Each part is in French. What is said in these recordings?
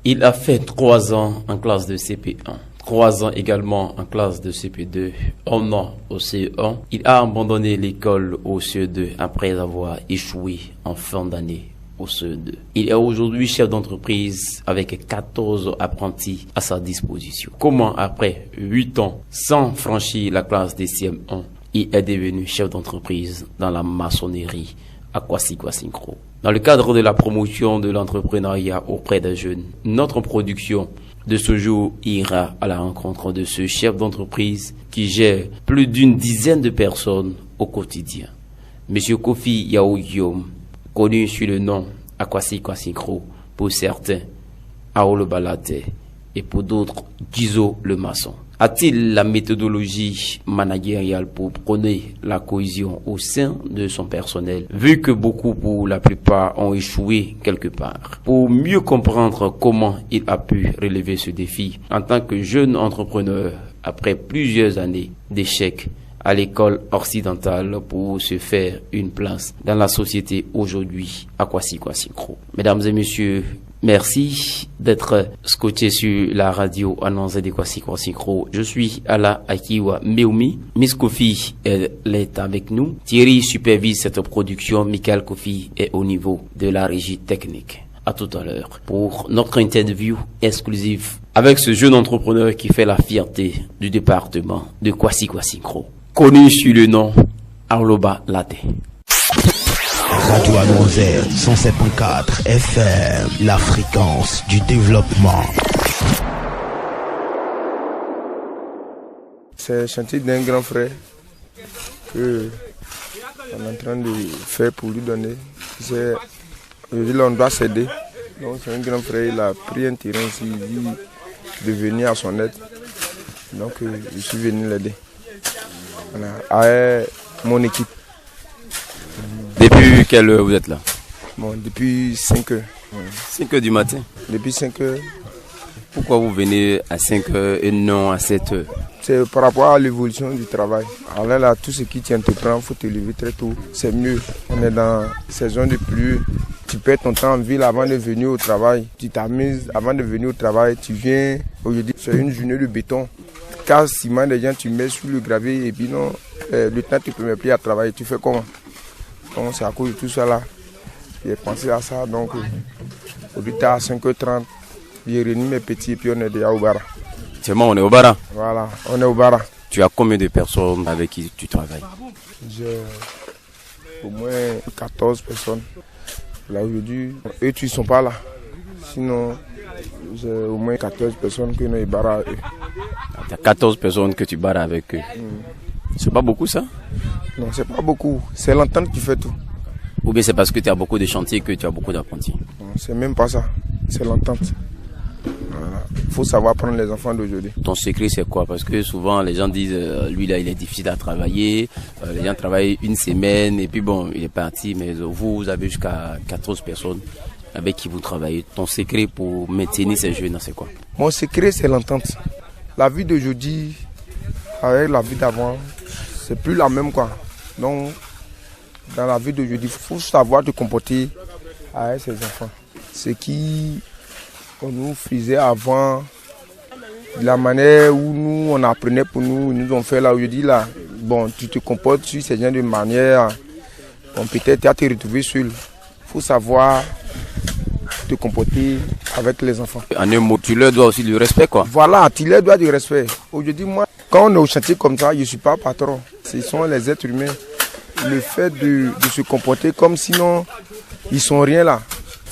Il a fait 3 ans en classe de CP1. 3 ans également en classe de CP2, 1 an au CE1. Il a abandonné l'école au CE2 après avoir échoué en fin d'année au CE2. Il est aujourd'hui chef d'entreprise avec 14 apprentis à sa disposition. Comment, après 8 ans sans franchir la classe des CM1, il est devenu chef d'entreprise dans la maçonnerie à Kwasi-Kwasinkro? Dans le cadre de la promotion de l'entrepreneuriat auprès des jeunes, notre production de ce jour ira à la rencontre de ce chef d'entreprise qui gère plus d'une dizaine de personnes au quotidien. Monsieur Kofi Yaouyom, connu sous le nom à Kwasi-Kwasinkro pour certains, Aolo Balate et pour d'autres, Gizo le maçon. A-t-il la méthodologie managériale pour prôner la cohésion au sein de son personnel, vu que beaucoup, pour la plupart, ont échoué quelque part? Pour mieux comprendre comment il a pu relever ce défi en tant que jeune entrepreneur après plusieurs années d'échecs à l'école occidentale pour se faire une place dans la société aujourd'hui à Kwasi-Kwasinkro. Mesdames et messieurs, merci d'être scotché sur la radio annoncée de Kwasi-Kwasinkro. Je suis Ala Akiwa Meoumi. Miss Kofi est avec nous. Thierry supervise cette production. Michael Kofi est au niveau de la régie technique. À tout à l'heure pour notre interview exclusive avec ce jeune entrepreneur qui fait la fierté du département de Kwasi-Kwasinkro, connu sous le nom Arloba Laté. Radio Annoncée 107.4 FM, la fréquence du développement. C'est le chantier d'un grand frère que on est en train de faire pour lui donner. Aujourd'hui, on doit s'aider. Donc, c'est un grand frère, il a pris un terrain ici, il dit de venir à son aide. Donc, je suis venu l'aider. Voilà, avec mon équipe. Depuis quelle heure vous êtes là? Bon, depuis 5 heures. 5 heures du matin. Depuis 5 heures. Pourquoi vous venez à 5 heures et non à 7 heures? C'est par rapport à l'évolution du travail. Alors là, tout ce qui t'entreprend, il faut te lever très tôt. C'est mieux. On est dans saison de pluie. Tu perds ton temps en ville avant de venir au travail. Tu t'amuses avant de venir au travail. Tu viens. Aujourd'hui, c'est une journée de béton. Casse ciment, les gens, tu mets sur le gravier et puis non, le temps ne te permet plus à travailler. Tu fais comment? Donc c'est à cause de tout ça là. J'ai pensé à ça. Donc aujourd'hui, à 5h30, j'ai réuni mes petits et puis on est déjà au Bara. Seulement, on est au Bara. Voilà, on est au Bara. Tu as combien de personnes avec qui tu travailles? J'ai au moins 14 personnes. Là aujourd'hui, eux, ils ne sont pas là. Sinon, j'ai au moins 14 personnes qui sont au Bara. Tu as 14 personnes que tu barres avec eux. C'est pas beaucoup ça? Non, c'est pas beaucoup. C'est l'entente qui fait tout. Ou bien c'est parce que tu as beaucoup de chantiers que tu as beaucoup d'apprentis? Non, c'est même pas ça. C'est l'entente. Voilà. Il faut savoir prendre les enfants d'aujourd'hui. Ton secret c'est quoi? Parce que souvent les gens disent lui là il est difficile à travailler, les gens travaillent une semaine et puis bon il est parti, mais vous avez jusqu'à 14 personnes avec qui vous travaillez. Ton secret pour maintenir ces jeunes c'est quoi? Mon secret c'est l'entente. La vie d'aujourd'hui avec la vie d'avant, c'est plus la même quoi. Donc dans la vie d'aujourd'hui, il faut savoir te comporter avec ses enfants. Ce qui on nous faisait avant, la manière où nous on apprenait pour nous, ils nous ont fait là aujourd'hui là. Bon, tu te comportes sur ces gens de manière, bon, peut-être tu vas te retrouver seul. Il faut savoir te comporter avec les enfants. En un mot, tu leur dois aussi du respect quoi. Voilà, tu leur dois du respect. Aujourd'hui, moi, quand on est au chantier comme ça, je ne suis pas patron. Ce sont les êtres humains. Le fait de se comporter comme sinon ils sont rien là,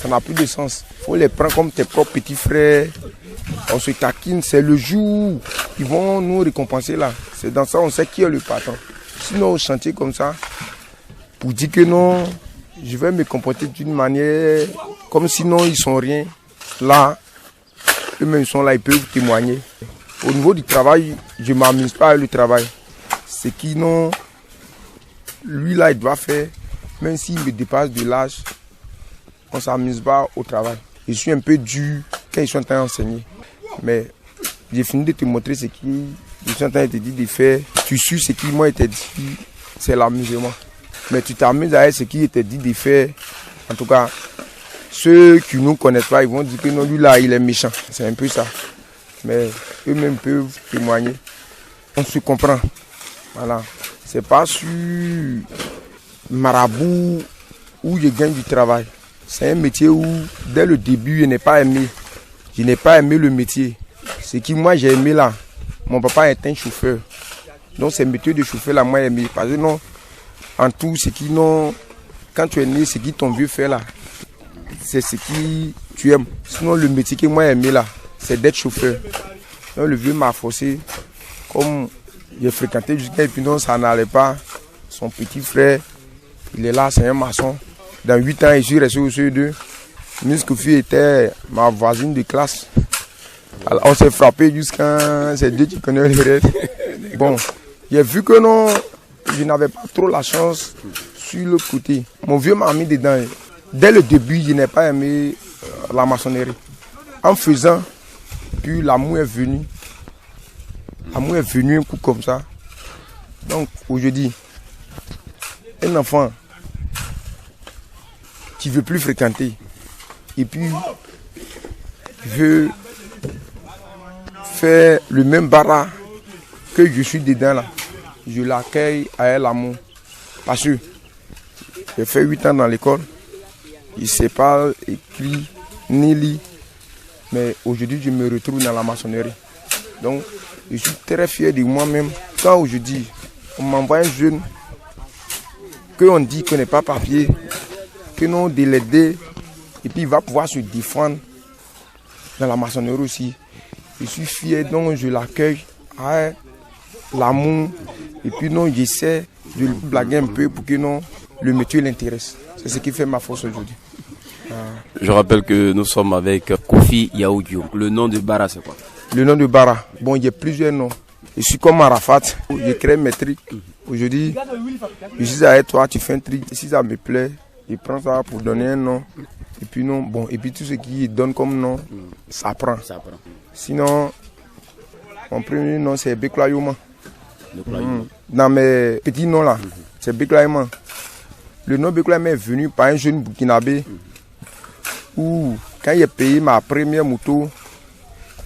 ça n'a plus de sens. Il faut les prendre comme tes propres petits frères. On se taquine, c'est le jour ils vont nous récompenser là. C'est dans ça on sait qui est le patron. Sinon au chantier comme ça, pour dire que non, je vais me comporter d'une manière comme sinon ils sont rien. Là, eux-mêmes sont là, ils peuvent témoigner. Au niveau du travail, je ne m'amuse pas avec le travail. C'est qui non, lui là il doit faire, même s'il me dépasse de l'âge, on ne s'amuse pas au travail. Je suis un peu dur quand ils sont en train d'enseigner. Mais j'ai fini de te montrer ce qui je suis en train de te dire de faire. Tu suis ce qui m'a été dit, c'est l'amusement. Mais tu t'amuses avec ce qui était dit de faire. En tout cas, ceux qui ne nous connaissent pas, ils vont dire que non, lui là, il est méchant. C'est un peu ça. Mais eux-mêmes peuvent témoigner. On se comprend. Voilà. C'est pas sur marabout où je gagne du travail. C'est un métier où, dès le début, je n'ai pas aimé. Je n'ai pas aimé le métier. Ce que moi j'ai aimé là, mon papa est un chauffeur. Donc c'est le métier de chauffeur là, moi j'ai aimé. Parce que non, en tout, ce qui non, quand tu es né, ce qui ton vieux fait là, c'est ce qui tu aimes. Sinon le métier que moi j'ai aimé là, c'est d'être chauffeur. Donc le vieux m'a forcé, comme j'ai fréquenté jusqu'à et puis non, ça n'allait pas. Son petit frère, il est là, c'est un maçon. Dans 8 ans, je suis resté au CE2. Miss Kofi était ma voisine de classe. Alors, on s'est frappé jusqu'à... C'est Dieu qui connaît le reste. Bon, j'ai vu que non, je n'avais pas trop la chance sur l'autre côté. Mon vieux m'a mis dedans. Dès le début, je n'ai pas aimé la maçonnerie. En faisant, puis l'amour est venu. L'amour est venu un coup comme ça. Donc, aujourd'hui, un enfant qui ne veut plus fréquenter, et puis veut faire le même bara que je suis dedans là, je l'accueille à l'amour. Parce que j'ai fait 8 ans dans l'école, il ne sait pas écrire ni lire, mais aujourd'hui je me retrouve dans la maçonnerie. Donc je suis très fier de moi-même. Quand aujourd'hui on m'envoie un jeune, qu'on dit qu'on n'est pas papier, que non de l'aider, et puis il va pouvoir se défendre dans la maçonnerie aussi. Je suis fier, donc je l'accueille à l'amour, et puis non, j'essaie de le blaguer un peu pour que non, le métier l'intéresse. C'est ce qui fait ma force aujourd'hui. Je rappelle que nous sommes avec Kofi Yaoudio. Le nom de Bara, c'est quoi? Le nom de Bara, bon, il y a plusieurs noms. Je suis comme Arafat, je crée mes trucs. Aujourd'hui, je suis avec toi, tu fais un truc. Si ça me plaît, je prends ça pour donner un nom. Et puis non, bon, et puis tout ce qui donne comme nom, ça prend. Sinon, mon premier nom c'est Beklayoma. Dans mes petits noms là, c'est Beklayoma. Le nom Beklayoma est venu par un jeune Burkinabé où, quand il a payé ma première moto,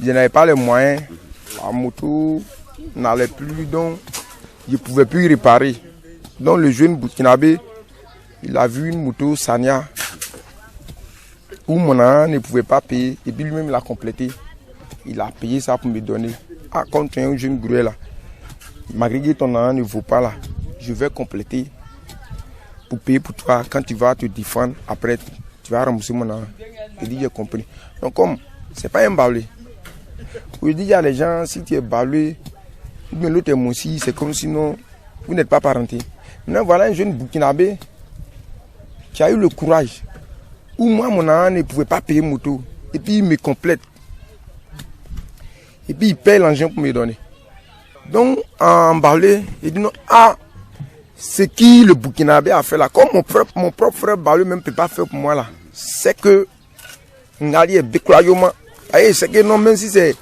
je n'avais pas les moyens. La moto n'allait plus, donc je ne pouvais plus y réparer. Donc le jeune Burkinabé, il a vu une moto Sanya où mon an ne pouvait pas payer. Et puis lui-même, il a complété. Il a payé ça pour me donner. Ah, quand tu es un jeune gruet là, malgré que ton an ne vaut pas là, je vais compléter pour payer pour toi. Quand tu vas te défendre, après, tu vas rembourser mon an. Il dit, j'ai compris. Donc comme, c'est pas un balai. Aujourd'hui, il y a les gens, si tu es balai, ou bien l'autre est moussi, c'est comme sinon, vous n'êtes pas parenté. Maintenant, voilà un jeune Burkinabé qui a eu le courage, où moi, mon an ne pouvait pas payer moto. Et puis, il me complète. Et puis, il paye l'engin pour me donner. Donc, en balai, il dit non, ah, ce qui le Burkinabé a fait là, comme mon propre frère balai même ne peut pas faire pour moi là, c'est que, Ngali est Beklayoma. C'est que non, même si c'est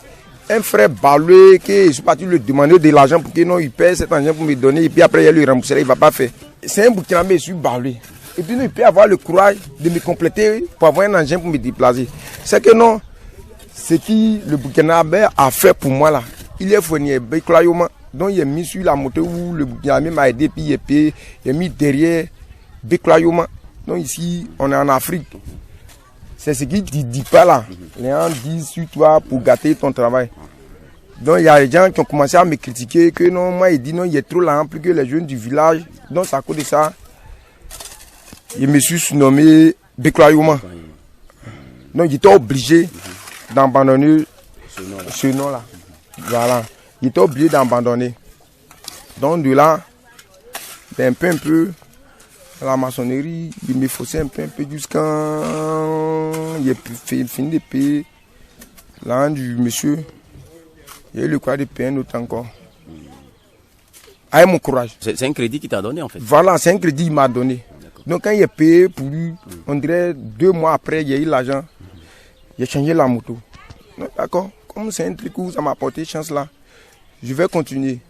un frère balai, que je suis parti lui demander de l'argent pour que non, il paye cet argent pour me donner, et puis après, il lui rembourser, il ne va pas faire. C'est un Burkinabé, je suis balai. Et puis, il peut avoir le courage de me compléter pour avoir un engin pour me déplacer. C'est que non, ce qui le Burkinabé a fait pour moi là, il est fourni Beklayoma. Donc, il est mis sur la moto où le Burkinabé m'a aidé, puis il est payé, il est mis derrière Beklayoma. Donc, ici, on est en Afrique. C'est ce qui ne dit pas là. Les gens disent sur toi pour gâter ton travail. Donc, il y a des gens qui ont commencé à me critiquer que non, moi, il dit non, il est trop lent, plus que les jeunes du village. Donc, c'est à cause de ça. Je me suis surnommé Beklayoma. Donc j'étais obligé d'abandonner ce nom-là. Voilà. J'étais obligé d'abandonner. Donc de là, un peu, la maçonnerie, il me forçait un peu jusqu'à... J'ai fini de payer l'argent du monsieur. J'ai eu le courage de payer un autre encore. Avec mon courage. C'est un crédit qu'il t'a donné en fait. Voilà, c'est un crédit qu'il m'a donné. Donc quand il est payé pour lui, on dirait 2 mois après, il y a eu l'argent. J'ai changé la moto. D'accord, comme c'est un truc où ça m'a apporté chance là, je vais continuer.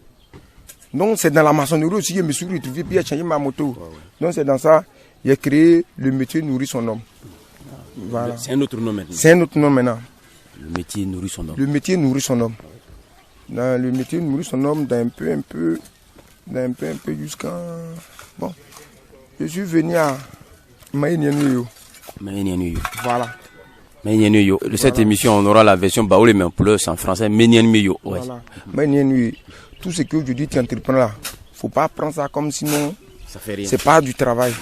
Donc c'est dans la maçonnerie aussi, je me suis retrouvé, puis j'ai changé ma moto. Donc c'est dans ça, j'ai créé le métier nourrir son homme. Voilà. C'est un autre nom maintenant. C'est un autre nom maintenant. Le métier nourrit son homme. Le métier nourrit son homme. Le métier nourrit son homme d'un peu jusqu'à... Bon, je suis venu à Maïnianuyo. Voilà. Maïnianuyo. De cette émission, on aura la version Baoulé, mais en plus en français, Maïnianuyo. Ouais. Voilà. Maïnianuyo. Tout ce que aujourd'hui tu entreprends là, faut pas prendre ça comme sinon... Ça fait rien. C'est pas du travail.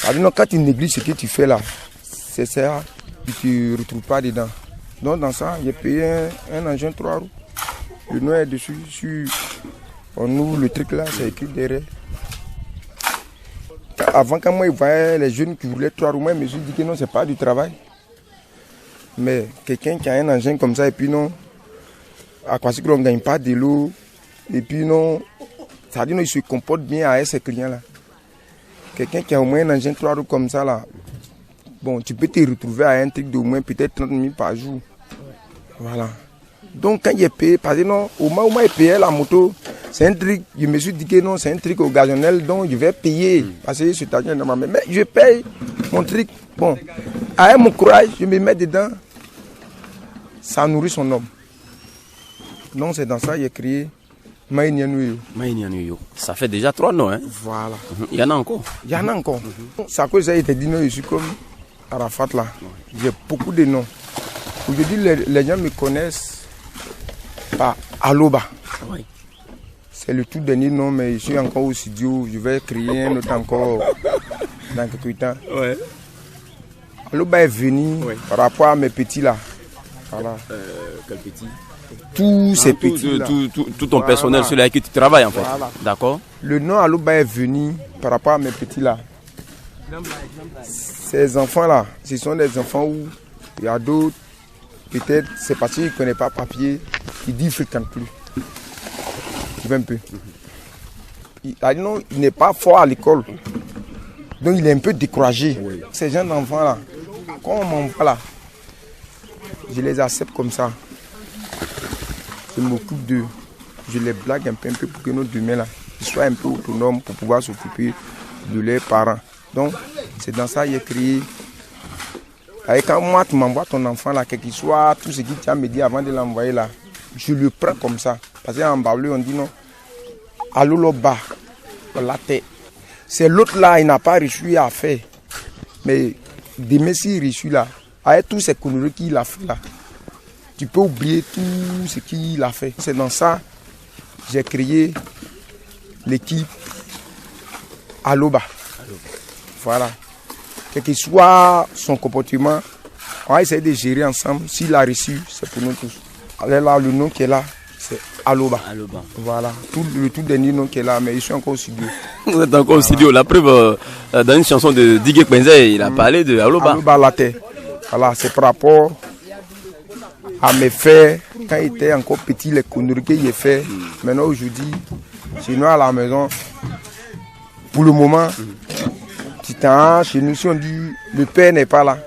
Alors, quand tu négliges ce que tu fais là, c'est ça, tu ne te retrouves pas dedans. Donc dans ça, j'ai payé un engin 3 roues. Le nom est dessus, on ouvre le truc là, c'est écrit derrière. Avant, quand moi, je voyais les jeunes qui voulaient 3 roues, moi, je me suis dit que non, c'est pas du travail. Mais quelqu'un qui a un engin comme ça, et puis non, à quoi c'est qu'on ne gagne pas de l'eau, et puis non, ça dit non, il se comporte bien avec ses clients là. Quelqu'un qui a au moins un engin 3 roues comme ça là, bon, tu peux te retrouver à un truc d'au moins peut-être 30 000 par jour. Voilà. Donc quand j'ai payé, parce que non, au moment où j'ai payé la moto, c'est un truc, je me suis dit que non, c'est un truc occasionnel, donc je vais payer. Parce que cet argent dans ma main. Mais je paye mon truc. Bon, avec mon courage, je me mets dedans. Ça nourrit son homme. Donc c'est dans ça que j'ai créé Maïnianuyo. Maïnianuyo. Ça fait déjà 3 noms, hein? Voilà. Il y en a encore. Il y en a encore. C'est à cause de ça, il te dit non, je suis comme Arafat là. J'ai beaucoup de noms. Aujourd'hui, les gens me connaissent par Aloba. Oui. C'est le tout dernier nom, mais je suis encore au studio. Je vais créer un autre encore dans quelques temps. Ouais. Aloba est venu par rapport à mes petits là. Voilà. Quel petit? Tous ces petits là. Tout ton personnel, celui avec qui tu travailles en fait. Voilà. D'accord. Le nom Aloba est venu par rapport à mes petits là. Ces enfants là, ce sont des enfants où il y a d'autres, peut-être c'est parce qu'ils ne connaissent pas papier, ils disent qu'ils ne fréquentent plus. Tu vois un peu. Il n'est pas fort à l'école. Donc il est un peu découragé. Oui. Ces jeunes enfants là, quand on m'envoie là, je les accepte comme ça. Je m'occupe d'eux. Je les blague un peu pour que nos demain là, ils soient un peu autonomes pour pouvoir s'occuper de leurs parents. Donc c'est dans ça que j'ai créé. Et quand moi tu m'envoies ton enfant là, quel qu'il soit, tout ce qu'il t'a me dit avant de l'envoyer là, je le prends comme ça. Parce qu'en Baoulé on dit non, Aloloba, la tête. C'est l'autre là, il n'a pas réussi à faire. Mais demain s'il réussit là, avec tous ces conneries qu'il a fait là, tu peux oublier tout ce qu'il a fait. C'est dans ça que j'ai créé l'équipe Aloba. Voilà. Quel que soit son comportement, on va essayer de gérer ensemble. S'il a reçu, c'est pour nous tous. Alors là, le nom qui est là, c'est Aloba. Aloba. Voilà. Le tout dernier nom qui est là, mais je suis encore au studio. Vous êtes encore au studio. La preuve, dans une chanson de Digue Penze, il a parlé de Aloba. Aloba la terre. Voilà, c'est par rapport à mes faits, quand il était encore petit, les conneries qu'il a fait. Maintenant, aujourd'hui, chez nous à la maison, pour le moment, chez nous, si on dit le père n'est pas là,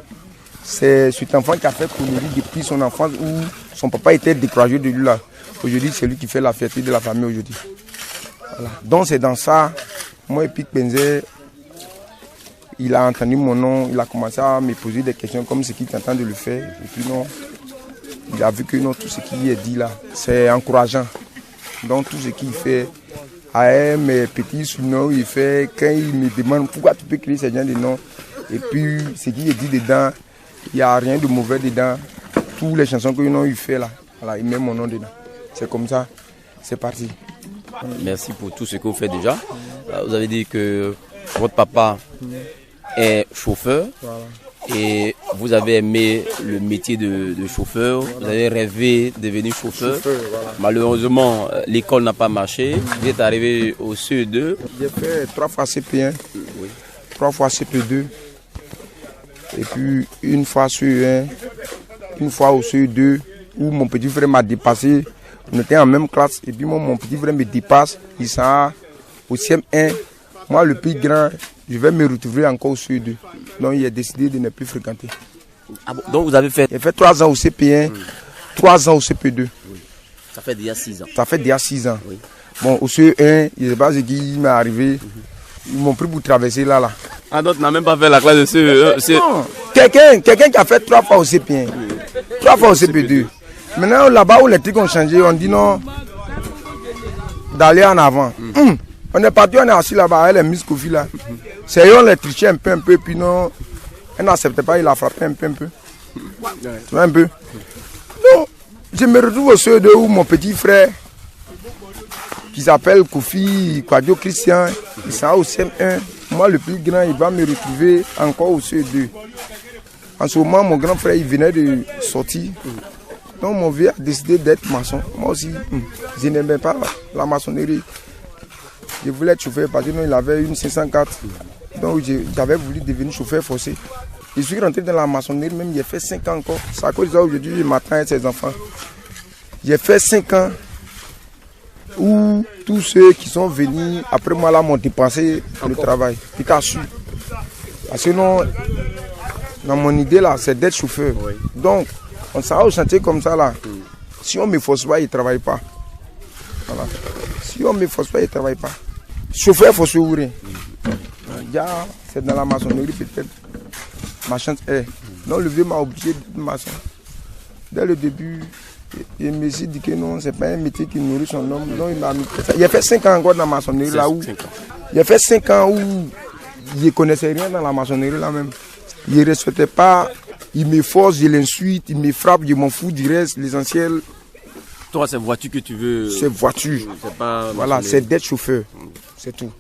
c'est cet enfant qui a fait connerie depuis son enfance où son papa était découragé de lui là. Aujourd'hui, c'est lui qui fait la fierté de la famille aujourd'hui. Voilà. Donc c'est dans ça, moi et puis Penze, il a entendu mon nom, il a commencé à me poser des questions comme ce qu'il est en train de le faire. Et puis non, il a vu que non, tout ce qu'il est dit là, c'est encourageant. Donc tout ce qu'il fait, à mes petits surnoms, il fait, quand il me demande pourquoi tu peux créer ces gens de noms, et puis ce qu'il est dit dedans, il n'y a rien de mauvais dedans. Toutes les chansons qu'il fait là, voilà, il met mon nom dedans. C'est comme ça, c'est parti. Merci pour tout ce que vous faites déjà. Vous avez dit que votre papa est chauffeur. Voilà. Et vous avez aimé le métier de chauffeur, voilà. Vous avez rêvé de devenir chauffeur. Voilà. Malheureusement, l'école n'a pas marché. Vous êtes arrivé au CE2. J'ai fait 3 fois CP1, oui. 3 fois CP2, et puis une fois CE1, une fois au CE2, où mon petit frère m'a dépassé. On était en même classe, et puis mon petit frère me dépasse. Il s'en au CM1. Moi, le plus grand, je vais me retrouver encore au CE2. Donc, il a décidé de ne plus fréquenter. Ah bon, donc, vous avez fait... J'ai fait 3 ans au CP1, 3 ans au CP2. Oui. Ça fait déjà 6 ans. Ça fait déjà 6 ans. Oui. Bon, au CE1, je ne sais pas ce qui m'est arrivé. Ils m'ont pris pour traverser là. Ah, donc, tu n'as même pas fait la classe de CE1. Non, quelqu'un qui a fait 3 fois au CP1, 3 fois au CP2. Maintenant, là-bas où les trucs ont changé, on dit non, d'aller en avant. On est parti, on est assis là-bas, elle est mise Kofi là. C'est eux, on les trichait un peu, puis non, elle n'acceptait pas, il a frappé un peu. Tu vois un peu. Donc, je me retrouve au CE2 où mon petit frère, qui s'appelle Kofi Kwadio Christian, il s'en au CM1. Moi, le plus grand, il va me retrouver encore au CE2. En ce moment, mon grand frère, il venait de sortir. Donc, mon vieux a décidé d'être maçon. Moi aussi, je n'aimais pas la maçonnerie. Je voulais être chauffeur parce qu'il avait une 504. Donc, j'avais voulu devenir chauffeur forcé. Je suis rentré dans la maçonnerie, même j'ai fait 5 ans encore. C'est à cause de ça aujourd'hui, je m'attends à ses enfants. J'ai fait 5 ans où tous ceux qui sont venus après moi là m'ont dépensé le travail. Puis t'as su. Parce que non, dans mon idée là, c'est d'être chauffeur. Oui. Donc, on s'en va au chantier comme ça là. Si on ne me force pas, il ne travaille pas. Voilà. Si on ne me force pas, il ne travaille pas. Chauffeur, il faut se ouvrir. C'est dans la maçonnerie peut-être. Ma chance est. Non, le vieux m'a obligé d'être maçon. Dès le début, il me suis dit que non, ce n'est pas un métier qui nourrit son homme. Non, il m'a mis ça. Il a fait 5 ans encore dans la maçonnerie là où. Il a fait 5 ans où il ne connaissait rien dans la maçonnerie là même. Il ne respectait pas. Il me force, je l'insulte, il me frappe, je m'en fous du reste, l'essentiel. Toi, c'est voiture que tu veux. C'est voiture. Voilà, c'est d'être chauffeur. C'est tout.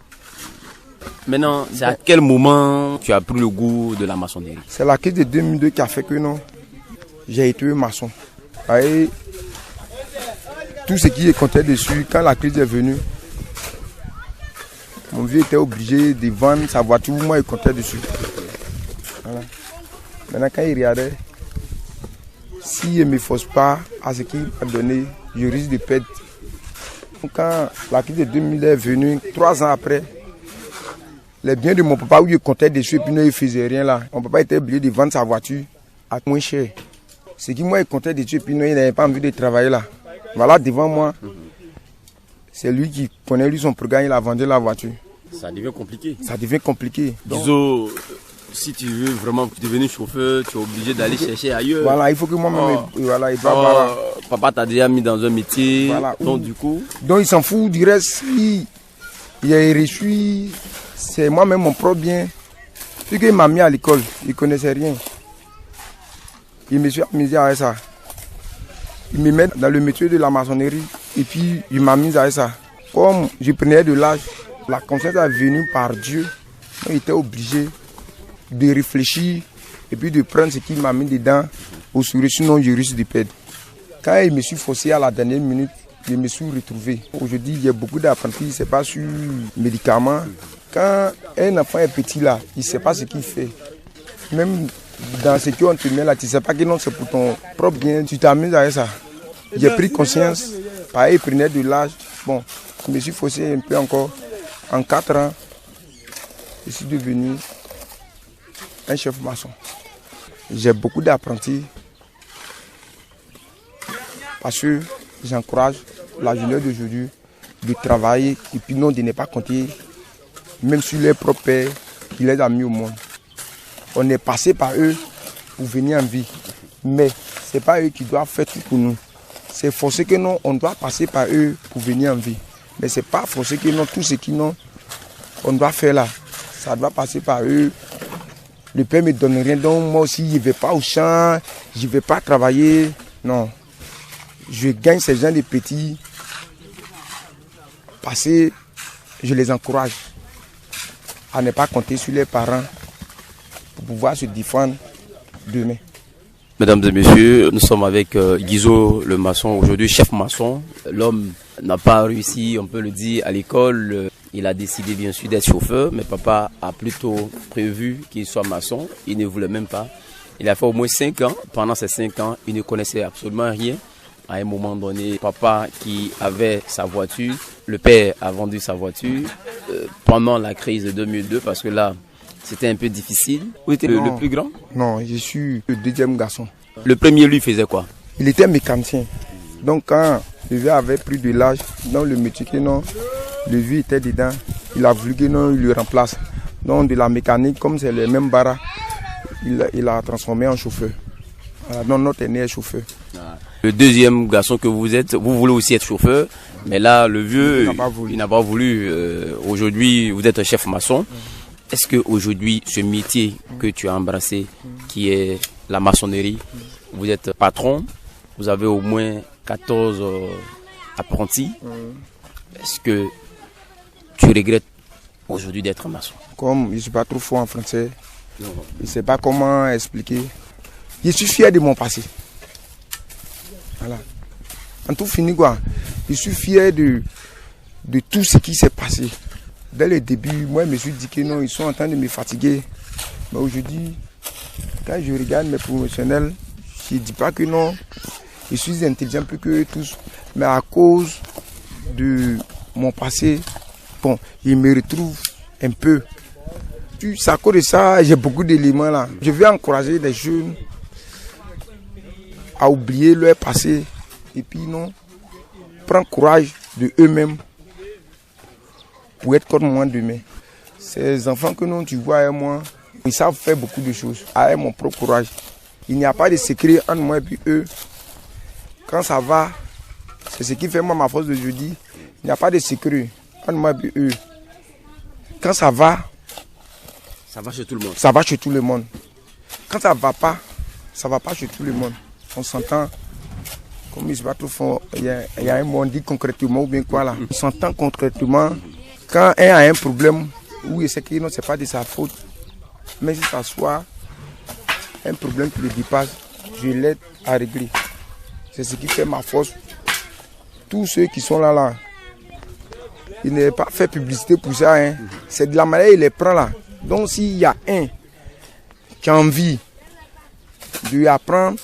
Maintenant, c'est à quel moment tu as pris le goût de la maçonnerie? C'est la crise de 2002 qui a fait que non, j'ai été maçon. Et tout ce qui comptait dessus, quand la crise est venue, mon vieux était obligé de vendre sa voiture, moi il comptait dessus. Voilà. Maintenant, quand il regardait, s'il ne me force pas à ce qu'il m'a donné, je risque de perdre. Quand la crise de 2000 est venue, 3 ans après, les biens de mon papa où il comptait dessus et puis non, il ne faisait rien là. Mon papa était obligé de vendre sa voiture à moins cher. Ce qui moi il comptait dessus et puis non, il n'avait pas envie de travailler là. Voilà, devant moi, c'est lui qui connaît lui son programme, il a vendu la voiture. Ça devient compliqué. Ça devient compliqué. Disons, si tu veux vraiment devenir chauffeur, tu es obligé d'aller chercher ailleurs. Voilà, il faut que moi-même... Voilà, papa t'a déjà mis dans un métier, voilà, donc du coup... Donc il s'en fout du reste. Il a reçu, c'est moi-même mon propre bien. Puis qu'il m'a mis à l'école, il ne connaissait rien. Il me suis amusé avec ça. Il me met dans le métier de la maçonnerie et puis il m'a mis avec ça. Comme je prenais de l'âge, la conscience est venue par Dieu. Donc, il était obligé de réfléchir et puis de prendre ce qu'il m'a mis dedans au sourire, sinon je risque de perdre. Quand il me suis forcé à la dernière minute, je me suis retrouvé. Aujourd'hui, il y a beaucoup d'apprentis, ce n'est pas sur médicaments. Quand un enfant est petit là, il ne sait pas ce qu'il fait. Même dans ce qu'on te met là, tu ne sais pas que non, c'est pour ton propre bien, tu t'amuses avec ça. J'ai pris conscience, pareil, il prenait de l'âge. Bon, je me suis forcé un peu encore. En 4 ans, je suis devenu un chef maçon. J'ai beaucoup d'apprentis parce que j'encourage la jeunesse d'aujourd'hui de travailler et puis non de ne pas compter, même sur leur propre père qui les a mis au monde. On est passé par eux pour venir en vie, mais ce n'est pas eux qui doivent faire tout pour nous. C'est forcé que non, on doit passer par eux pour venir en vie. Mais ce n'est pas forcé que non, tout ce qui non, on doit faire là, ça doit passer par eux. Le père ne me donne rien, donc moi aussi je ne vais pas au champ, je ne vais pas travailler. Non, je gagne ces gens de petits parce que je les encourage à ne pas compter sur les parents pour pouvoir se défendre demain. Mesdames et messieurs, nous sommes avec Guizo le maçon, aujourd'hui chef maçon. L'homme n'a pas réussi, on peut le dire, à l'école. Il a décidé bien sûr d'être chauffeur, mais papa a plutôt prévu qu'il soit maçon. Il ne voulait même pas. Il a fait au moins 5 ans. Pendant ces 5 ans, il ne connaissait absolument rien. À un moment donné, papa qui avait sa voiture, le père a vendu sa voiture pendant la crise de 2002 parce que là, c'était un peu difficile. Vous étiez le plus grand? Non, je suis le deuxième garçon. Le premier, lui, faisait quoi? Il était mécanicien. Donc quand le vieux avait pris de l'âge dans le métier que non, le vieux était dedans, il a voulu que non, il le remplace. Donc de la mécanique, comme c'est les mêmes barras, il a transformé en chauffeur. Voilà, donc notre aîné est chauffeur. Le deuxième garçon que vous êtes, vous voulez aussi être chauffeur, mais là, le vieux, il n'a pas voulu. Aujourd'hui, vous êtes un chef maçon. Est-ce qu'aujourd'hui, ce métier que tu as embrassé, qui est la maçonnerie, vous êtes patron, vous avez au moins 14 apprentis. Est-ce que tu regrettes aujourd'hui d'être maçon? Comme je ne suis pas trop fort en français, je ne sais pas comment expliquer. Je suis fier de mon passé. Voilà. En tout fini, quoi. Je suis fier de tout ce qui s'est passé. Dès le début, moi, je me suis dit que non, ils sont en train de me fatiguer. Mais aujourd'hui, quand je regarde mes promotionnels, je ne dis pas que non, je suis intelligent plus que tous. Mais à cause de mon passé, bon, je me retrouve un peu. C'est à cause de ça, j'ai beaucoup d'éléments là. Je veux encourager les jeunes à oublier leur passé et puis non, prendre courage de eux-mêmes pour être comme moi demain. Ces enfants que nous, tu vois avec moi, ils savent faire beaucoup de choses avec mon propre courage. Il n'y a pas de secret entre moi et puis eux. Quand ça va, c'est ce qui fait moi ma force de jeudi. Il n'y a pas de secret entre moi et puis eux. Quand ça va chez tout le monde. Ça va chez tout le monde. Quand ça va pas chez tout le monde. On s'entend, comme je ne sais pas trop fort, il y a un mot, on dit concrètement ou bien quoi là. On s'entend concrètement. Quand un a un problème, ou il sait que non, ce n'est pas de sa faute, mais si ça soit un problème qui le dépasse, je l'aide à régler. C'est ce qui fait ma force. Tous ceux qui sont là, ils n'ont pas fait publicité pour ça. Hein. C'est de la manière il les prend là. Donc s'il y a un qui a envie de lui apprendre,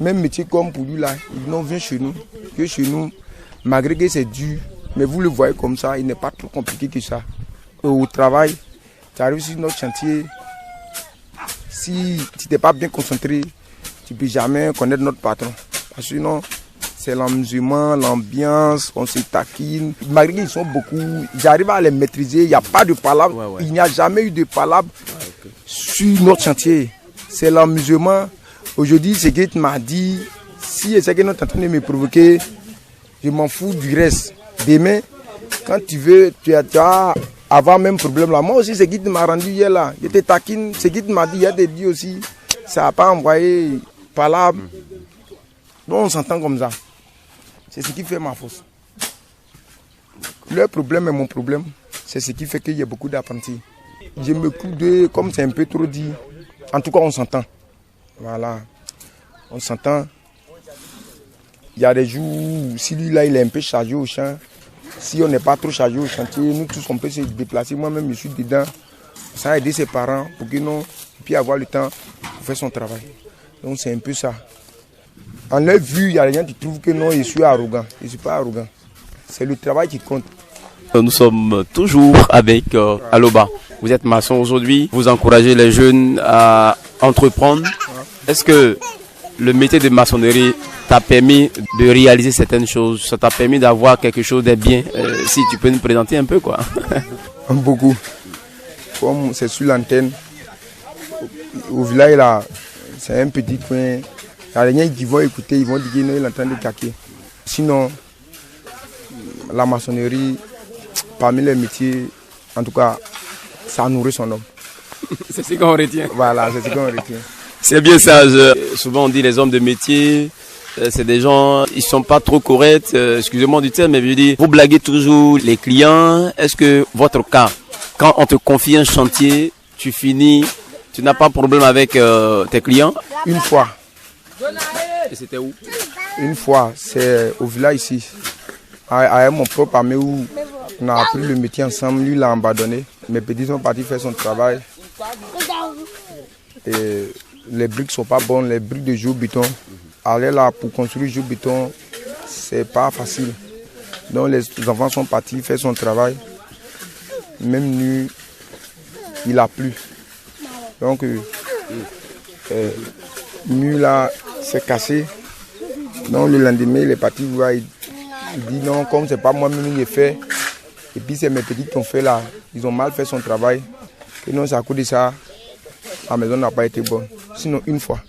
même métier comme pour lui là, il n'en vient chez nous. Que chez nous, malgré que c'est dur, mais vous le voyez comme ça, il n'est pas trop compliqué que ça. Au travail, tu arrives sur notre chantier, si tu n'es pas bien concentré, tu ne peux jamais connaître notre patron. Parce que sinon, c'est l'amusement, l'ambiance, on se taquine. Malgré qu'ils sont beaucoup, j'arrive à les maîtriser, il n'y a pas de palabre. Il n'y a jamais eu de palabre sur notre chantier. C'est l'amusement. Aujourd'hui, ce que tu m'as dit, si c'est que nous sommes en train de me provoquer, je m'en fous du reste. Demain, quand tu veux, tu as avoir même problème là. Moi aussi, ce qui m'a rendu hier là, je te taquine, ce qui m'a dit hier, te dit aussi, ça n'a pas envoyé palabre. Donc on s'entend comme ça. C'est ce qui fait ma force. Leur problème est mon problème. C'est ce qui fait qu'il y a beaucoup d'apprentis. Je me coupe de, comme c'est un peu trop dit, en tout cas on s'entend. Voilà. On s'entend. Il y a des jours où, si lui là il est un peu chargé au champ, si on n'est pas trop chargé au chantier, nous tous on peut se déplacer. Moi-même je suis dedans. Ça a aidé ses parents pour que non, puis avoir le temps pour faire son travail. Donc c'est un peu ça. En leur vue, il y a des gens qui trouvent que non, je suis arrogant. Je ne suis pas arrogant. C'est le travail qui compte. Nous sommes toujours avec Aloba. Vous êtes maçon aujourd'hui, vous encouragez les jeunes à entreprendre. Est-ce que le métier de maçonnerie t'a permis de réaliser certaines choses? Ça t'a permis d'avoir quelque chose de bien? Si tu peux nous présenter un peu quoi. Beaucoup. Comme c'est sur l'antenne, au village là, c'est un petit coin. Il y a des gens qui vont écouter, ils vont dire qu'il est en train de caquer. Sinon, la maçonnerie, parmi les métiers, en tout cas, ça nourrit son homme. C'est ce qu'on retient. Voilà, c'est ce qu'on retient. C'est bien ça. Souvent on dit les hommes de métier, c'est des gens, ils sont pas trop corrects. Excusez-moi du terme, mais je veux dire, vous blaguez toujours les clients. Est-ce que votre cas, quand on te confie un chantier, tu finis, tu n'as pas de problème avec tes clients? Une fois. Et c'était où? Une fois, c'est au village ici. Avec mon propre ami où on a appris le métier ensemble, lui l'a abandonné. Mes petits sont partis faire son travail. Et les briques sont pas bonnes, les briques de jour béton. Aller là pour construire jour béton, c'est pas facile. Donc les enfants sont partis faire son travail. Même nuit, il a plu. Donc nuit là, c'est cassé. Donc le lendemain, il est parti voir. Il dit non, comme c'est pas moi-même qui ai fait. Et puis c'est mes petits qui ont fait là. Ils ont mal fait son travail. Et non, c'est à cause de ça. la maison n'a pas été bonne. Sinon, une fois.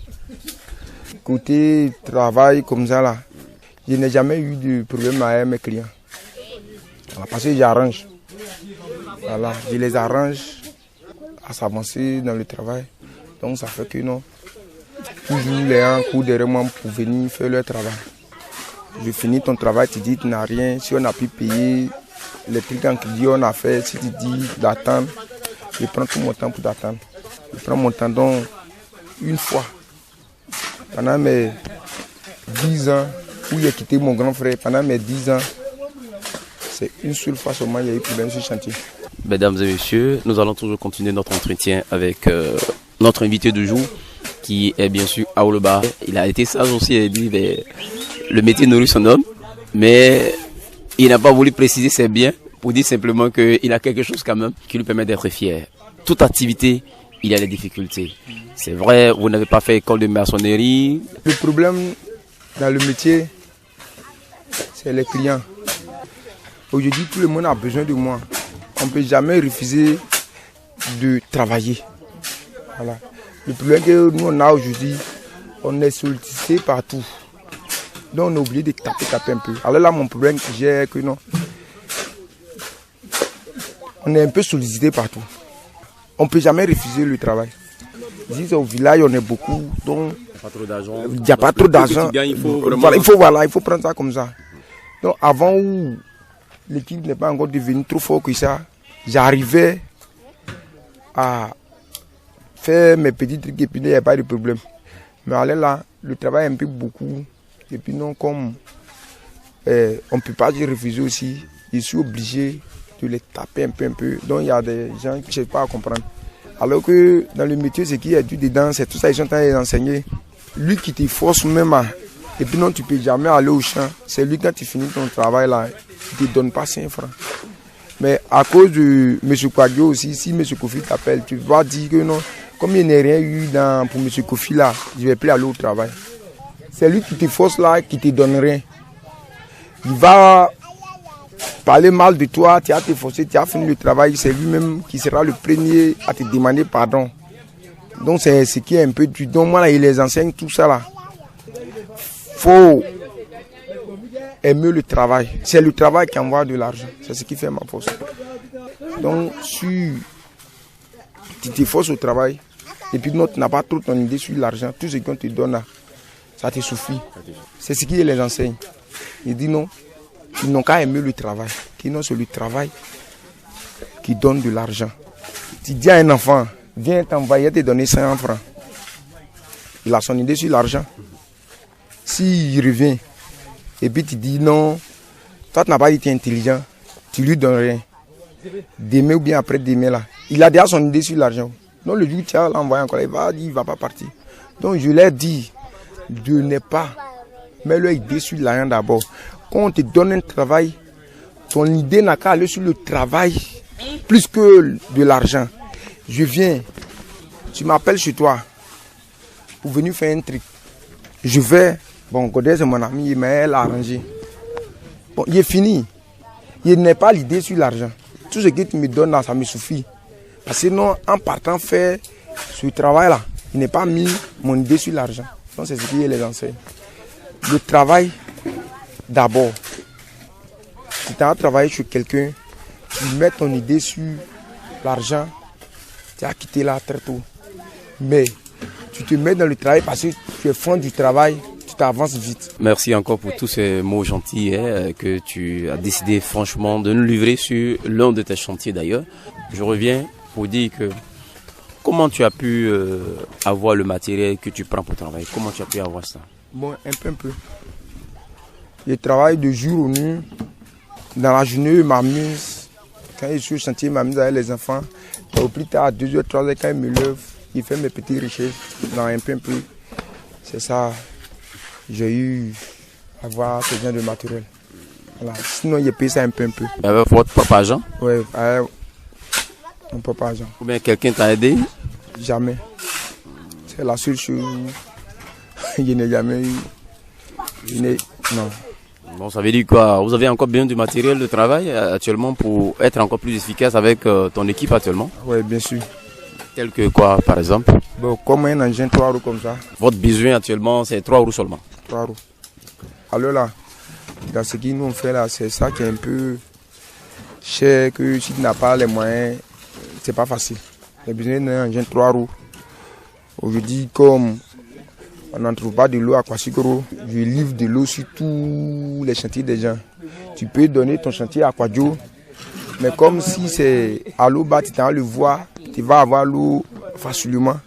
Côté travail comme ça, là, je n'ai jamais eu de problème avec mes clients. Voilà, parce que j'arrange. Voilà, je les arrange à s'avancer dans le travail. Donc ça fait que non. Toujours les gens courent derrière moi pour venir faire leur travail. Je finis ton travail, tu dis tu n'as rien. Si on a pu payer les trucs en crédit, on a fait. Si tu dis d'attendre, je prends tout mon temps pour d'attendre. Je prends mon temps donc une fois. Pendant mes 10 ans, où j'ai quitté mon grand frère, pendant mes 10 ans, c'est une seule fois seulement qu'il y a eu problème sur le chantier. Mesdames et messieurs, nous allons toujours continuer notre entretien avec notre invité du jour, qui est bien sûr Aouloba. Il a été sage aussi, il dit le métier nourrit son homme, mais il n'a pas voulu préciser ses biens pour dire simplement qu'il a quelque chose quand même qui lui permet d'être fier. Toute activité, il y a des difficultés. C'est vrai, vous n'avez pas fait école de maçonnerie. Le problème dans le métier, c'est les clients. Aujourd'hui, tout le monde a besoin de moi. On ne peut jamais refuser de travailler. Voilà. Le problème que nous on a aujourd'hui, on est sollicité partout. Donc on est obligé de taper un peu. Alors là, mon problème que j'ai, que non. On est un peu sollicité partout. On ne peut jamais refuser le travail. Ici, au village, on est beaucoup. Donc, il n'y a pas trop d'argent. Il faut prendre ça comme ça. Donc avant où l'équipe n'est pas encore devenue trop forte que ça, j'arrivais à faire mes petits trucs et puis il n'y a pas de problème. Mais allez là, le travail est un peu beaucoup. Et puis non, comme on ne peut pas se refuser aussi, je suis obligé de les taper un peu. Donc il y a des gens qui ne cherchent pas à comprendre. Alors que dans le métier, ce qui est dû dedans, c'est tout ça, ils sont en train d'enseigner. Lui qui te force même à... Et puis non, tu ne peux jamais aller au champ. C'est lui, quand tu finis ton travail là, il ne te donne pas 5 francs. Mais à cause de M. Kouadio aussi, si M. Kofi t'appelle, tu vas dire que non, comme il n'y a rien eu pour M. Kofi là, je ne vais plus aller au travail. C'est lui qui te force là, qui ne te donne rien. Il va parler mal de toi, tu as te forcé, tu as fini le travail, c'est lui-même qui sera le premier à te demander pardon. Donc c'est ce qui est un peu du... Donc moi là, il les enseigne tout ça là. Faut aimer le travail. C'est le travail qui envoie de l'argent. C'est ce qui fait ma force. Donc, si tu t'efforces au travail, et puis tu n'as pas trop ton idée sur l'argent, tout ce qu'on te donne là, ça te suffit. C'est ce qui les enseigne. Il dit non, ils n'ont qu'à aimer le travail. Sinon, c'est le travail qui donne de l'argent. Tu dis à un enfant, viens t'envoyer te donner 5 francs. Il a son idée sur l'argent. S'il revient, et puis tu dis non, toi tu n'as pas été intelligent, tu lui donnes rien. Demain ou bien après demain là, il a déjà son idée sur l'argent. Donc le jour où tu as l'envoyé encore, il ne va pas partir. Donc je leur dis, de ne pas mettre leur idée sur l'argent d'abord. Quand on te donne un travail, ton idée n'a qu'à aller sur le travail plus que de l'argent. Je viens, tu m'appelles chez toi pour venir faire un truc. Je vais, bon, Godé c'est mon ami, mais elle a arrangé. Bon, il est fini. Il n'est pas l'idée sur l'argent. Tout ce que tu me donnes là, ça me suffit. Parce que non, en partant faire ce travail-là, il n'est pas mis mon idée sur l'argent. Donc c'est ce qui les enseigne. Le travail, d'abord. Si tu as travaillé sur quelqu'un, tu mets ton idée sur l'argent, tu as quitté là très tôt. Mais tu te mets dans le travail parce que tu es fond du travail, tu t'avances vite. Merci encore pour tous ces mots gentils que tu as décidé franchement de nous livrer sur l'un de tes chantiers d'ailleurs. Je reviens pour dire que comment tu as pu avoir le matériel que tu prends pour travailler? Comment tu as pu avoir ça? Bon, un peu. Je travaille de jour au nuit. Dans la journée, je m'amuse. Quand je suis au chantier, je m'amuse avec les enfants. Au plus tard, à 2h, 3h, quand je me lève, je fais mes petites recherches dans un peu. C'est ça, j'ai eu à avoir ce genre de matériel. Voilà. Sinon, j'ai payé ça un peu. Avec votre propre argent? Oui, avec mon propre argent. Ou bien quelqu'un t'a aidé? Jamais. C'est la seule chose que je n'ai jamais eu. Non. Bon, ça veut dire quoi? Vous avez encore bien du matériel de travail actuellement pour être encore plus efficace avec ton équipe actuellement? Oui, bien sûr. Tel que quoi, par exemple? Bon, comme un engin 3 roues comme ça. Votre besoin actuellement, c'est 3 roues seulement? 3 roues. Alors là, dans ce qu'ils nous ont fait là, c'est ça qui est un peu cher, que si tu n'as pas les moyens, c'est pas facile. Il y a besoin d'un engin 3 roues. Aujourd'hui, comme on n'en trouve pas de l'eau à Kwassigoro, je livre de l'eau sur tous les chantiers des gens. Tu peux donner ton chantier à Kwadjo, mais comme si c'est à l'eau bas, tu le vois, tu vas avoir l'eau facilement.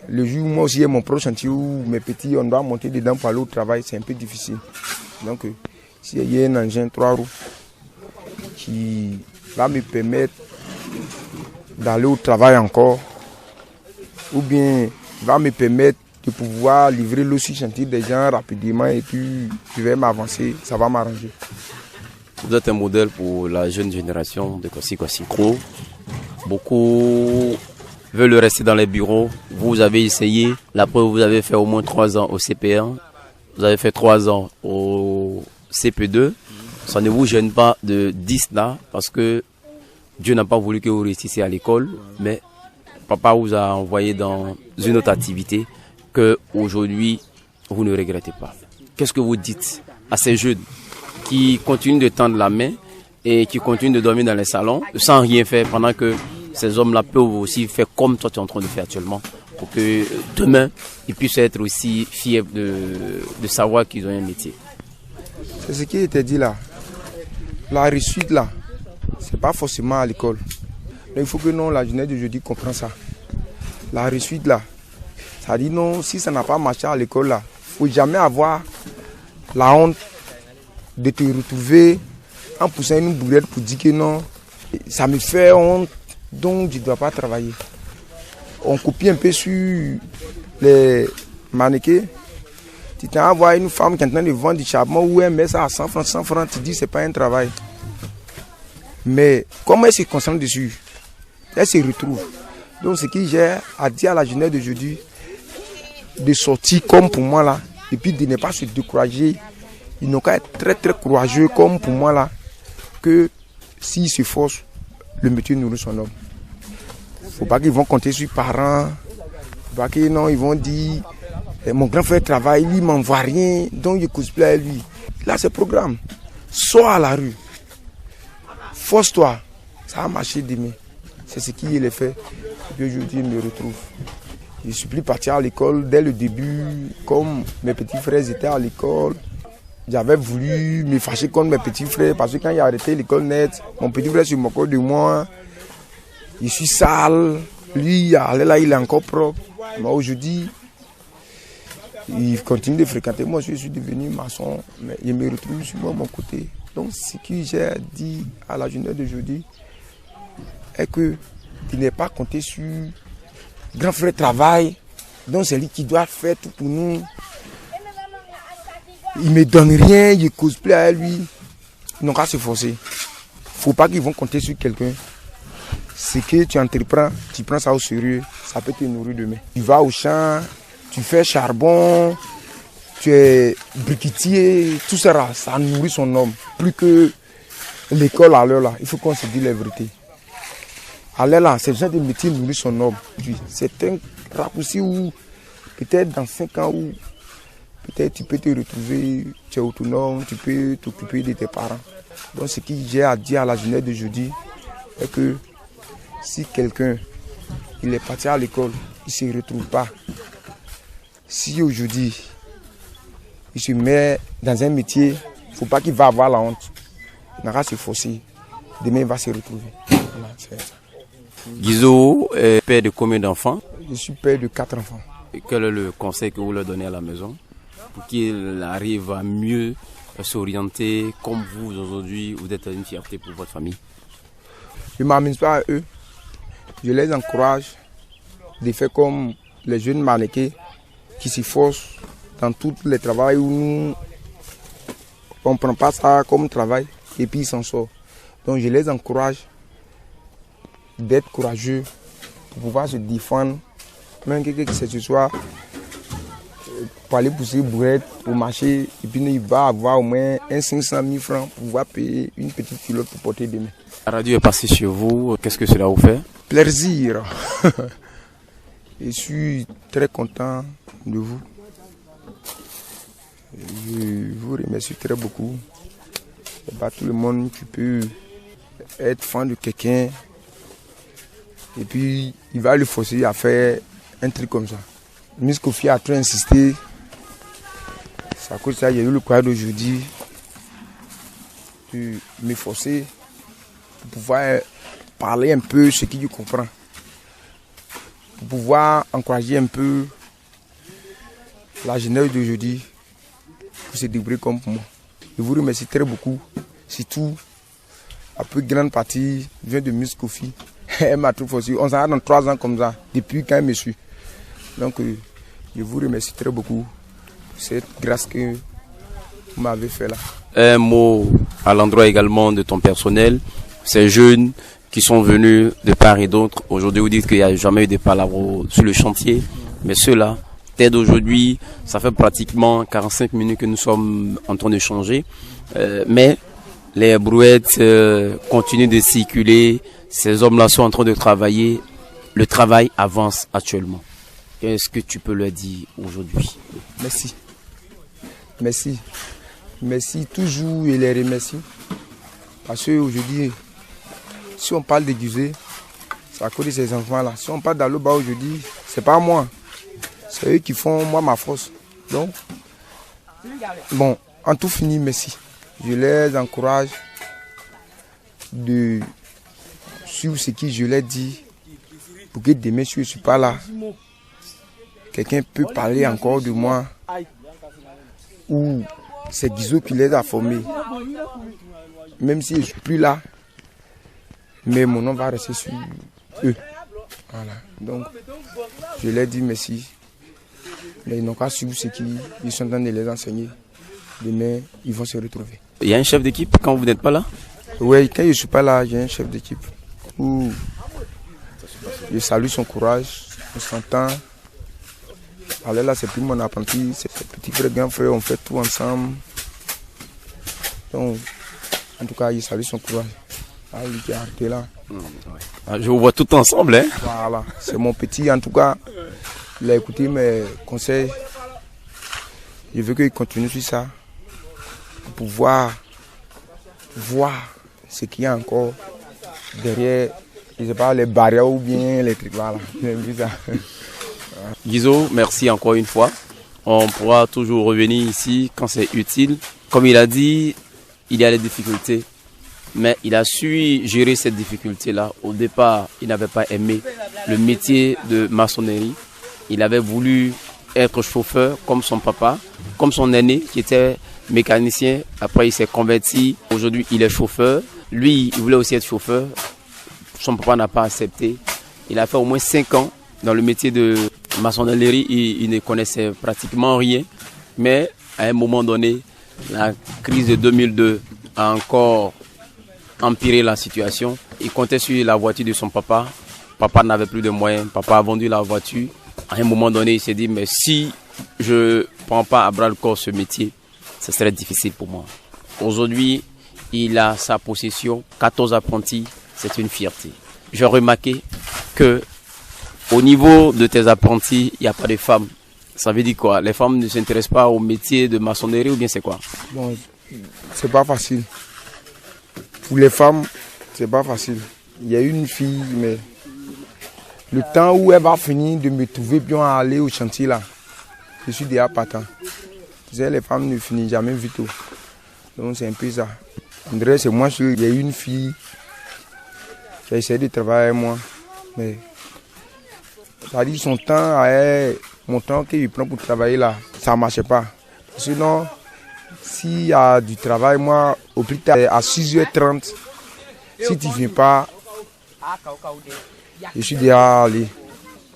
Le jour où moi aussi j'ai mon propre chantier où mes petits, on doit monter dedans pour aller au travail, c'est un peu difficile. Donc, s'il y a un engin 3 roues qui va me permettre d'aller au travail encore, ou bien va me permettre de pouvoir livrer l'eau sur chantier des gens rapidement et puis je vais m'avancer, ça va m'arranger. Vous êtes un modèle pour la jeune génération de Kwassigoro. Beaucoup veulent rester dans les bureaux. Vous avez essayé. La preuve, vous avez fait au moins 3 ans au CP1. Vous avez fait 3 ans au CP2. Ça ne vous gêne pas de 10 là parce que Dieu n'a pas voulu que vous restiez à l'école, mais papa vous a envoyé dans une autre activité que aujourd'hui vous ne regrettez pas. Qu'est-ce que vous dites à ces jeunes qui continuent de tendre la main et qui continuent de dormir dans les salons sans rien faire pendant que ces hommes-là peuvent aussi faire comme toi tu es en train de faire actuellement pour que demain ils puissent être aussi fiers de savoir qu'ils ont un métier? C'est ce qui était dit là. La réussite là, c'est pas forcément à l'école. Mais il faut que non, la jeunesse d'aujourd'hui comprenne ça. La réussite là, ça dit non, si ça n'a pas marché à l'école là, il ne faut jamais avoir la honte de te retrouver en poussant une bourrette pour dire que non, ça me fait honte, donc je ne dois pas travailler. On copie un peu sur les mannequins. Tu t'en vois une femme qui est en train de vendre du charbon ou elle met ça à 100 francs, tu dis que ce n'est pas un travail. Mais comment elle se concentre dessus, elle se retrouve. Donc ce que j'ai à dire à la jeunesse d'aujourd'hui, de sortir comme pour moi là, et puis de ne pas se décourager. Ils n'ont qu'à être très très courageux comme pour moi là, que s'ils se forcent, le métier nourrit son homme. Il ne faut pas qu'ils vont compter sur les parents, il ne faut pas qu'ils vont dire mon grand frère travaille, lui il ne m'envoie rien, donc je cosplay à lui. Là c'est programme. Sors à la rue. Force-toi. Ça a marché demain. C'est ce qui est fait. Et aujourd'hui, je me retrouve. Je suis plus parti à l'école dès le début, comme mes petits frères étaient à l'école. J'avais voulu me fâcher contre mes petits frères parce que quand j'ai arrêté l'école net, mon petit frère se moquait de moi. Je suis sale. Lui, là, il est encore propre. Moi, aujourd'hui, il continue de fréquenter. Moi, je suis devenu maçon, mais il me retrouve sur moi, mon côté. Donc, ce que j'ai dit à la jeunesse d'aujourd'hui est que il n'est pas compté sur grand frère travail. Donc, c'est lui qui doit faire tout pour nous. Il ne me donne rien, je cosplay à lui. Ils n'ont qu'à se forcer. Il ne faut pas qu'ils vont compter sur quelqu'un. Ce que tu entreprends, tu prends ça au sérieux, ça peut te nourrir demain. Tu vas au champ, tu fais charbon, tu es briquetier, tout ça, ça nourrit son homme. Plus que l'école à l'heure là, il faut qu'on se dise la vérité. À l'heure là, ce genre de métier nourrit son homme. C'est un raccourci où peut-être dans 5 ans, où peut-être tu peux te retrouver, tu es autonome, tu peux t'occuper de tes parents. Donc ce que j'ai à dire à la jeunesse d'aujourd'hui est que si quelqu'un il est parti à l'école, il ne se retrouve pas. Si aujourd'hui il se met dans un métier, il ne faut pas qu'il va avoir la honte. Il n'aura pas se forcer. Demain il va se retrouver. Voilà, c'est ça. Guizo est père de combien d'enfants? Je suis père de 4 enfants. Et quel est le conseil que vous leur donnez à la maison pour qu'il arrive à mieux s'orienter comme vous aujourd'hui, vous êtes une fierté pour votre famille? Je ne m'amuse pas à eux. Je les encourage de faire comme les jeunes mannequins qui s'efforcent dans tout le travail où on ne prend pas ça comme travail et puis ils s'en sortent. Donc je les encourage d'être courageux pour pouvoir se défendre, même que ce soit pour aller pousser bourrette au marché et puis il va avoir au moins 500 000 francs pour pouvoir payer une petite culotte pour porter demain. La radio est passée chez vous, qu'est-ce que cela vous fait? Plaisir. Je suis très content de vous. Je vous remercie très beaucoup. Pas tout le monde qui peut être fan de quelqu'un et puis il va le forcer à faire un truc comme ça. Miss Kofi a trop insisté. C'est à cause de ça qu'il y a eu le courage d'aujourd'hui de me forcer pour pouvoir parler un peu ce qu'il comprend. Pour pouvoir encourager un peu la jeunesse d'aujourd'hui pour se débrouiller comme pour moi. Je vous remercie très beaucoup. Surtout, la plus grande partie vient de Miss Kofi. Elle m'a trop forcé. On s'en a dans 3 ans comme ça, depuis quand elle me suit. Donc, je vous remercie très beaucoup pour cette grâce que vous m'avez fait là. Un mot à l'endroit également de ton personnel, ces jeunes qui sont venus de part et d'autre. Aujourd'hui, vous dites qu'il n'y a jamais eu de palabres sur le chantier, mais ceux-là t'aident aujourd'hui. Ça fait pratiquement 45 minutes que nous sommes en train de changer, mais les brouettes continuent de circuler. Ces hommes-là sont en train de travailler. Le travail avance actuellement. Qu'est-ce que tu peux leur dire aujourd'hui? Merci. Merci. Merci toujours et les remercie. Parce qu'aujourd'hui, si on parle de Gizé, c'est à cause de ces enfants-là. Si on parle d'Aloba aujourd'hui, c'est pas moi. C'est eux qui font moi ma force. Donc, bon, en tout fini, merci. Je les encourage de suivre ce que je leur dis pour que demain, si je ne suis pas là, quelqu'un peut parler encore de moi ou c'est Guizot qui les a formés. Même si je ne suis plus là, mais mon nom va rester sur eux. Voilà. Donc, je leur dis merci. Mais ils n'ont qu'à suivre ce qu'ils sont en train de les enseigner. Demain, ils vont se retrouver. Il y a un chef d'équipe quand vous n'êtes pas là? Oui, quand je ne suis pas là, j'ai un chef d'équipe. Je salue son courage, on s'entend. Alors là, c'est plus mon apprenti, c'est petit frère, grand frère, on fait tout ensemble. Donc, en tout cas, je salue son courage. Ah, lui qui est arrêté là. Je vous vois tout ensemble, hein? Voilà, c'est mon petit, en tout cas. Il a écouté mes conseils. Je veux qu'il continue sur ça. Pour pouvoir voir ce qu'il y a encore derrière, je ne sais pas, les barrières ou bien les trucs. Voilà, j'aime bien ça. Guizot, merci encore une fois. On pourra toujours revenir ici quand c'est utile. Comme il a dit, il y a des difficultés. Mais il a su gérer cette difficulté-là. Au départ, il n'avait pas aimé le métier de maçonnerie. Il avait voulu être chauffeur comme son papa, comme son aîné qui était mécanicien. Après, il s'est converti. Aujourd'hui, il est chauffeur. Lui, il voulait aussi être chauffeur. Son papa n'a pas accepté. Il a fait au moins 5 ans dans le métier de maçonnerie. Il ne connaissait pratiquement rien. Mais à un moment donné, la crise de 2002 a encore empiré la situation. Il comptait sur la voiture de son papa. Papa n'avait plus de moyens. Papa a vendu la voiture. À un moment donné, il s'est dit, mais si je ne prends pas à bras le corps ce métier, ce serait difficile pour moi. Aujourd'hui, il a sa possession, 14 apprentis, c'est une fierté. J'ai remarqué que au niveau de tes apprentis, il n'y a pas de femmes. Ça veut dire quoi? Les femmes ne s'intéressent pas au métier de maçonnerie ou bien c'est quoi? Bon, c'est pas facile. Pour les femmes, c'est pas facile. Il y a une fille, mais le temps où elle va finir de me trouver bien à aller au chantier là, je suis déjà partant. Tu sais, les femmes ne finissent jamais vite. Donc c'est un peu ça. André, c'est moi, il y a une fille qui a essayé de travailler avec moi. Mais ça dit son temps, mon temps qu'il prend pour travailler là, ça ne marchait pas. Sinon, s'il y a du travail, moi, au plus tard, à 6h30, si tu ne viens pas, je suis déjà allé.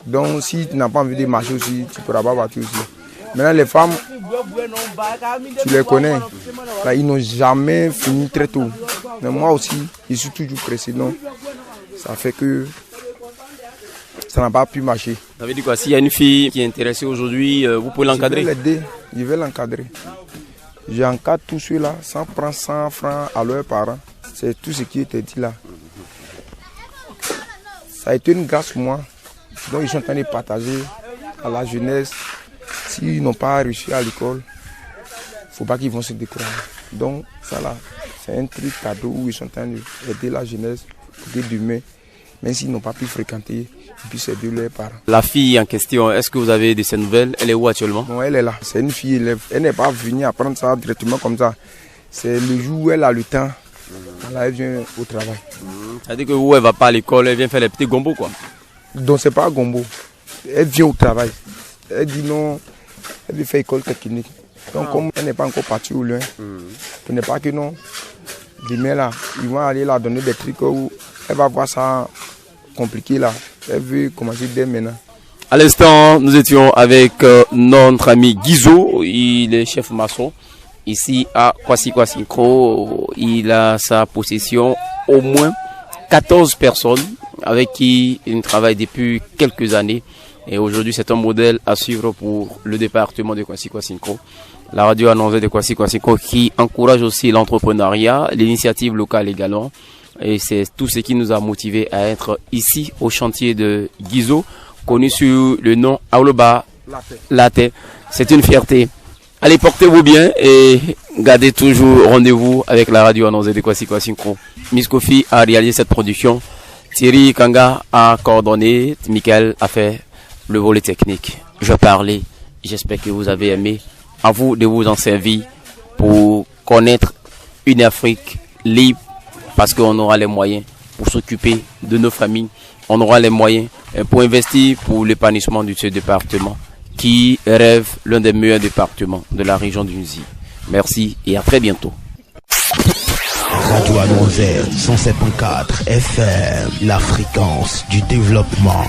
Donc, si tu n'as pas envie de marcher aussi, tu ne pourras pas partir aussi. Maintenant, les femmes, tu les connais. Là, ils n'ont jamais fini très tôt. Mais moi aussi, je suis toujours pressé. Donc, ça fait que ça n'a pas pu marcher. Ça veut dire quoi? S'il y a une fille qui est intéressée aujourd'hui, vous pouvez l'encadrer? Je vais l'aider, je vais l'encadrer. J'encadre tous ceux-là sans prendre 100 francs à leurs parents. C'est tout ce qui était dit là. Ça a été une grâce pour moi Donc ils sont en train de partager à la jeunesse. S'ils n'ont pas réussi à l'école, il ne faut pas qu'ils vont se décourager. Donc ça là, c'est un truc cadeau où ils sont en train d'aider la jeunesse pour que demain, même s'ils n'ont pas pu fréquenter, ils puissent aider leurs parents. La fille en question, est-ce que vous avez de ses nouvelles? Elle est où actuellement? Non, elle est là. C'est une fille élève. Elle n'est pas venue apprendre ça directement comme ça. C'est le jour où elle a le temps. Là, elle vient au travail. Ça veut dire que où elle ne va pas à l'école, elle vient faire les petits gombos quoi. Donc c'est pas gombo. Elle vient au travail. Elle dit non, elle veut faire école technique. Donc comme elle n'est pas encore partie au loin, ce n'est pas que non. Demain là, ils vont aller la donner des trucs où elle va voir ça compliqué là. Elle veut commencer dès maintenant. À l'instant, nous étions avec notre ami Guizo, il est chef maçon. Ici à Kwasi-Kwasi-Nkro, il a sa possession au moins 14 personnes avec qui il travaille depuis quelques années. Et aujourd'hui, c'est un modèle à suivre pour le département de Kwasi-Kwasi-Nkro. La radio annoncée de Kwasi-Kwasi-Nkro qui encourage aussi l'entrepreneuriat, l'initiative locale également. Et c'est tout ce qui nous a motivés à être ici au chantier de Guizo, connu sous le nom Aoloba Latte. C'est une fierté. Allez, portez-vous bien et gardez toujours rendez-vous avec la radio annoncée de Kwasi-Kwasi-Nkro. Miss Kofi a réalisé cette production. Thierry Kanga a coordonné. Michael a fait le volet technique. Je parlais. J'espère que vous avez aimé. À vous de vous en servir pour connaître une Afrique libre parce qu'on aura les moyens pour s'occuper de nos familles. On aura les moyens pour investir pour l'épanouissement de ce département qui rêve l'un des meilleurs départements de la région du Nzi. Merci et à très bientôt. Radio Annonceur 107.4 FM, la fréquence du développement.